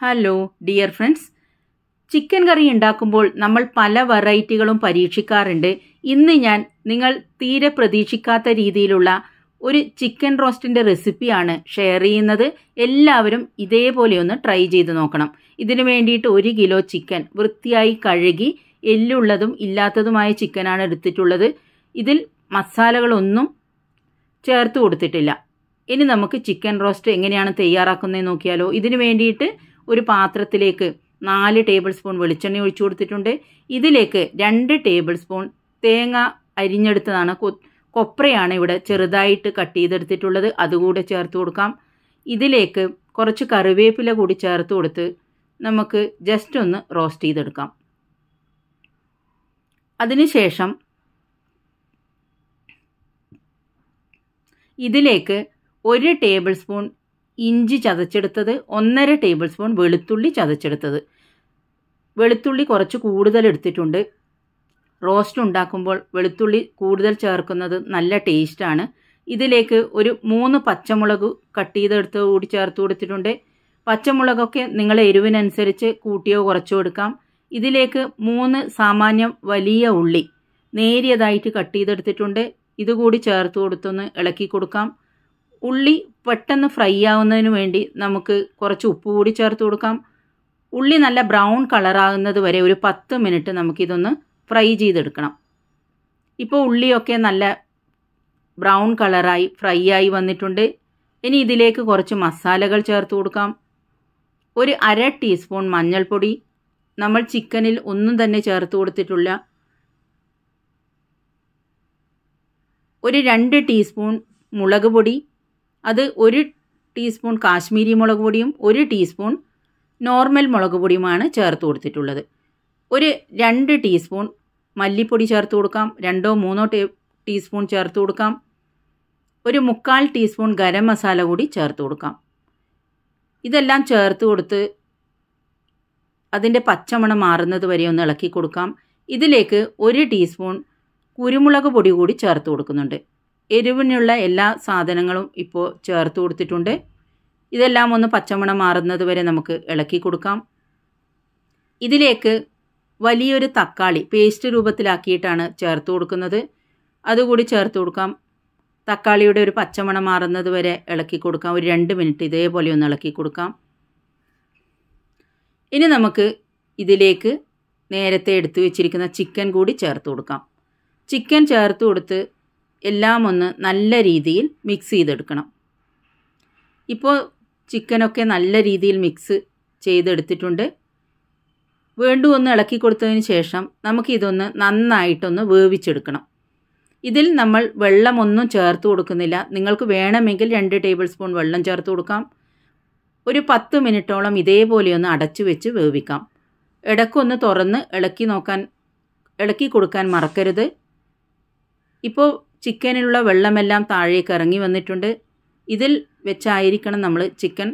Hello dear friends, chicken കറി ഉണ്ടാക്കുമ്പോൾ നമ്മൾ പല വെറൈറ്റികളും പരീക്ഷിക്കാറുണ്ട്. ഇന്ന് ഞാൻ നിങ്ങൾ തീരെ പ്രതീക്ഷിക്കാത്ത രീതിയിലുള്ള ഒരു ചിക്കൻ റോസ്റ്റിൻ്റെ റെസിപ്പിയാണ് ഷെയർ ചെയ്യുന്നത്. എല്ലാവരും ഇതേപോലെ ഒന്ന് ട്രൈ ചെയ്ത് നോക്കണം. ഇതിനു വേണ്ടിയിട്ട് 1 കിലോ ചിക്കൻ വൃത്തിയായി കഴുകി എല്ലുള്ളതും ഇല്ലാത്തതുമായ ചിക്കനാണ് എടുത്തിട്ടുള്ളത്. ഇതിൽ മസാലകളൊന്നും ചേർത്ത് കൊടുത്തിട്ടില്ല. ഇനി നമുക്ക് ചിക്കൻ റോസ്റ്റ് എങ്ങനെയാണ് തയ്യാറാക്കുന്നത് നോക്കിയാലോ. ഇതിനു വേണ്ടിയിട്ട് ഒരു പാത്രത്തിലേക്ക് 4 ടേബിൾ സ്പൂൺ വെളിച്ചെണ്ണ ഒഴിച്ചു കൊടുത്തിട്ടുണ്ട്. ഇതിലേക്ക് 2 ടേബിൾ സ്പൂൺ തേങ്ങ അരിഞ്ഞെടുത്തതാണ്. കൊപ്രയാണ് ഇവിടെ ചെറുതായിട്ട് കട്ട് ചെയ്തെടുത്തിട്ടുള്ളത്, അതുകൂടെ ചേർത്ത് കൊടുക്കാം. ഇതിലേക്ക് കുറച്ച് കറിവേപ്പില കൂടി ചേർത്ത് കൊടുത്ത് നമുക്ക് ജസ്റ്റ് ഒന്ന് റോസ്റ്റ് ചെയ്തെടുക്കാം. അതിനുശേഷം ഇതിലേക്ക് 1 ടേബിൾ സ്പൂൺ ഇഞ്ചി ചതച്ചെടുത്തത്, 1.5 ടേബിൾ സ്പൂൺ വെളുത്തുള്ളി ചതച്ചെടുത്തത്. വെളുത്തുള്ളി കുറച്ച് കൂടുതൽ എടുത്തിട്ടുണ്ട്. റോസ്റ്റ് ഉണ്ടാക്കുമ്പോൾ വെളുത്തുള്ളി കൂടുതൽ ചേർക്കുന്നത് നല്ല ടേസ്റ്റാണ്. ഇതിലേക്ക് ഒരു 3 പച്ചമുളക് കട്ട് ചെയ്തെടുത്ത് കൂടി ചേർത്ത് കൊടുത്തിട്ടുണ്ട്. പച്ചമുളകൊക്കെ നിങ്ങളെ എരിവിനനുസരിച്ച് കൂട്ടിയോ കുറച്ചോ എടുക്കാം. ഇതിലേക്ക് 3 സാമാന്യം വലിയ ഉള്ളി നേരിയതായിട്ട് കട്ട് ചെയ്തെടുത്തിട്ടുണ്ട്. ഇതുകൂടി ചേർത്ത് കൊടുത്തൊന്ന് ഇളക്കി കൊടുക്കാം. ഉള്ളി പെട്ടെന്ന് ഫ്രൈ ആവുന്നതിന് വേണ്ടി നമുക്ക് കുറച്ച് ഉപ്പ് കൂടി ചേർത്ത് കൊടുക്കാം. ഉള്ളി നല്ല ബ്രൗൺ കളറാകുന്നത് വരെ ഒരു 10 മിനിറ്റ് നമുക്കിതൊന്ന് ഫ്രൈ ചെയ്തെടുക്കണം. ഇപ്പോൾ ഉള്ളിയൊക്കെ നല്ല ബ്രൗൺ കളറായി ഫ്രൈ ആയി വന്നിട്ടുണ്ട്. ഇനി ഇതിലേക്ക് കുറച്ച് മസാലകൾ ചേർത്ത് കൊടുക്കാം. ഒരു 1/2 ടീസ്പൂൺ മഞ്ഞൾപ്പൊടി, നമ്മൾ ചിക്കനിൽ ഒന്നും തന്നെ ചേർത്ത് കൊടുത്തിട്ടില്ല. ഒരു 2 ടീസ്പൂൺ മുളക് പൊടി, അത് 1 ടീസ്പൂൺ കാശ്മീരി മുളക് പൊടിയും 1 ടീസ്പൂൺ നോർമൽ മുളക് പൊടിയുമാണ് ചേർത്ത് കൊടുത്തിട്ടുള്ളത്. ഒരു 2 ടീസ്പൂൺ മല്ലിപ്പൊടി ചേർത്ത് കൊടുക്കാം. 2-3 ടീസ്പൂൺ ചേർത്ത് കൊടുക്കാം. ഒരു 1/4 ടീസ്പൂൺ ഗരം മസാല കൂടി ചേർത്ത് കൊടുക്കാം. ഇതെല്ലാം ചേർത്ത് കൊടുത്ത് അതിൻ്റെ പച്ചമണം മാറുന്നത് വരെ ഒന്ന് ഇളക്കി കൊടുക്കാം. ഇതിലേക്ക് 1 ടീസ്പൂൺ കുരുമുളക് പൊടി കൂടി ചേർത്ത് കൊടുക്കുന്നുണ്ട്. എരിവിനുള്ള എല്ലാ സാധനങ്ങളും ഇപ്പോൾ ചേർത്ത് കൊടുത്തിട്ടുണ്ട്. ഇതെല്ലാം ഒന്ന് പച്ചമണം മാറുന്നത് വരെ നമുക്ക് ഇളക്കി കൊടുക്കാം. ഇതിലേക്ക് വലിയൊരു തക്കാളി പേസ്റ്റ് രൂപത്തിലാക്കിയിട്ടാണ് ചേർത്ത് കൊടുക്കുന്നത്, അതുകൂടി ചേർത്ത് കൊടുക്കാം. തക്കാളിയുടെ ഒരു പച്ചമണം മാറുന്നത് വരെ ഇളക്കി കൊടുക്കാം. ഒരു 2 മിനിറ്റ് ഇതേപോലെ ഒന്ന് ഇളക്കി കൊടുക്കാം. ഇനി നമുക്ക് ഇതിലേക്ക് നേരത്തെ എടുത്തു വെച്ചിരിക്കുന്ന ചിക്കൻ കൂടി ചേർത്ത് കൊടുക്കാം. ചിക്കൻ ചേർത്ത് കൊടുത്ത് എല്ലാം ഒന്ന് നല്ല രീതിയിൽ മിക്സ് ചെയ്തെടുക്കണം. ഇപ്പോൾ ചിക്കനൊക്കെ നല്ല രീതിയിൽ മിക്സ് ചെയ്തെടുത്തിട്ടുണ്ട്. വീണ്ടും ഒന്ന് ഇളക്കി കൊടുത്തതിന് ശേഷം നമുക്കിതൊന്ന് നന്നായിട്ടൊന്ന് വേവിച്ചെടുക്കണം. ഇതിൽ നമ്മൾ വെള്ളമൊന്നും ചേർത്ത് കൊടുക്കുന്നില്ല. നിങ്ങൾക്ക് വേണമെങ്കിൽ 2 ടേബിൾ സ്പൂൺ വെള്ളം ചേർത്ത് കൊടുക്കാം. ഒരു 10 മിനിറ്റോളം ഇതേപോലെ ഒന്ന് അടച്ചു വെച്ച് വേവിക്കാം. ഇടയ്ക്കൊന്ന് തുറന്ന് ഇളക്കി കൊടുക്കാൻ മറക്കരുത്. ഇപ്പോൾ ചിക്കനിലുള്ള വെള്ളമെല്ലാം താഴേക്ക് ഇറങ്ങി വന്നിട്ടുണ്ട്. ഇതിൽ വെച്ചായിരിക്കണം നമ്മൾ ചിക്കൻ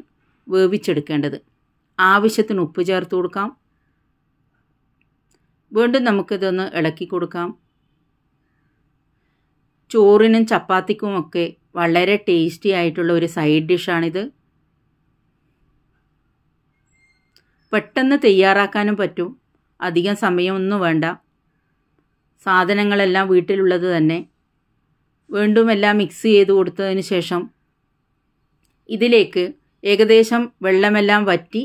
വേവിച്ചെടുക്കേണ്ടത്. ആവശ്യത്തിന് ഉപ്പ് ചേർത്ത് കൊടുക്കാം. വീണ്ടും നമുക്കിതൊന്ന് ഇളക്കി കൊടുക്കാം. ചോറിനും ചപ്പാത്തിക്കുമൊക്കെ വളരെ ടേസ്റ്റി ആയിട്ടുള്ള ഒരു സൈഡ് ഡിഷാണിത്. പെട്ടെന്ന് തയ്യാറാക്കാനും പറ്റും, അധികം സമയമൊന്നും വേണ്ട. സാധനങ്ങളെല്ലാം വീട്ടിലുള്ളത് തന്നെ. വീണ്ടും എല്ലാം മിക്സ് ചെയ്ത് കൊടുത്തതിന് ശേഷം ഇതിലേക്ക് ഏകദേശം വെള്ളമെല്ലാം വറ്റി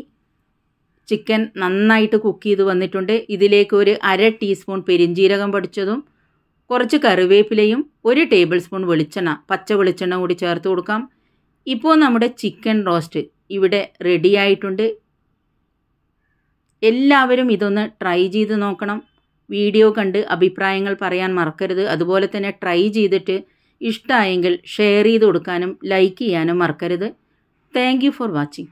ചിക്കൻ നന്നായിട്ട് കുക്ക് ചെയ്ത് വന്നിട്ടുണ്ട്. ഇതിലേക്ക് ഒരു 1/2 ടീസ്പൂൺ പെരിഞ്ജീരകം പൊടിച്ചതും കുറച്ച് കറിവേപ്പിലയും 1 ടേബിൾ സ്പൂൺ വെളിച്ചെണ്ണ, പച്ച വെളിച്ചെണ്ണ കൂടി ചേർത്ത് കൊടുക്കാം. ഇപ്പോൾ നമ്മുടെ ചിക്കൻ റോസ്റ്റ് ഇവിടെ റെഡി ആയിട്ടുണ്ട്. എല്ലാവരും ഇതൊന്ന് ട്രൈ ചെയ്ത് നോക്കണം. വീഡിയോ കണ്ട് അഭിപ്രായങ്ങൾ പറയാൻ മറക്കരുത്. അതുപോലെ തന്നെ ട്രൈ ചെയ്തിട്ട് ഇഷ്ടമായെങ്കിൽ ഷെയർ ചെയ്ത് കൊടുക്കാനും ലൈക്ക് ചെയ്യാനും മറക്കരുത്. Thank you for watching.